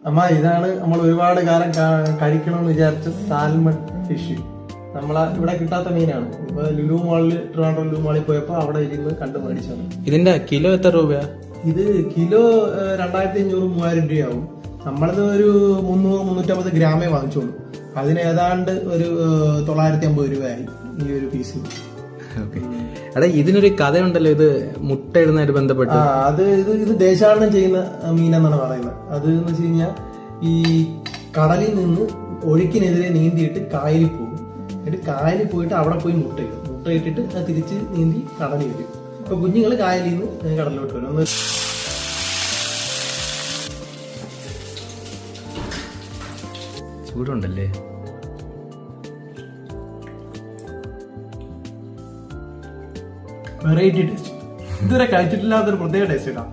അമ്മ ഇതാണ് നമ്മൾ ഒരുപാട് കാലം കഴിക്കണമെന്ന് വിചാരിച്ച സാൽമൺ ഫിഷ്. നമ്മളെ ഇവിടെ കിട്ടാത്ത മീനാണ്. ഇപ്പൊ ലുലു മാളിൽ, ട്രിവാൻഡ്രം ലുലു മാളിൽ പോയപ്പോ അവിടെ ഇരുന്ന് കണ്ടു മേടിച്ചത്. ഇതിന്റെ കിലോ എത്ര രൂപയാ? ഇത് കിലോ 2500-3000 രൂപയാവും. നമ്മളത് ഒരു 300-350 ഗ്രാമേ വാങ്ങിച്ചോളൂ. അതിന് ഏതാണ്ട് ഒരു 950 രൂപയായി ഈ ഒരു പീസ്. ഓക്കെ. എടാ ഇതിനൊരു കഥയുണ്ടല്ലോ, ഇത് മുട്ട ഇടുന്നതായിട്ട് ബന്ധപ്പെട്ട്. ഇത് ദേശാടനം ചെയ്യുന്ന മീനെന്നാണ് പറയുന്നത്. അത് എന്ന് വെച്ച് കഴിഞ്ഞാൽ ഈ കടലിൽ നിന്ന് ഒഴുക്കിനെതിരെ നീന്തിയിട്ട് കായലിൽ പോകും. എന്നിട്ട് കായലിൽ പോയിട്ട് അവിടെ പോയി മുട്ടയിടും. മുട്ടയിട്ടിട്ട് അത് തിരിച്ച് നീന്തി കടലിൽ വരും. അപ്പൊ കുഞ്ഞുങ്ങൾ കായലിൽ നിന്ന് കടലിലോട്ട് വരും. ചൂടുണ്ടല്ലേ? വെറൈറ്റി ടേസ്റ്റ്, ഇതുവരെ കഴിച്ചിട്ടില്ലാത്തൊരു പ്രത്യേക ടേസ്റ്റ് ഇടാം.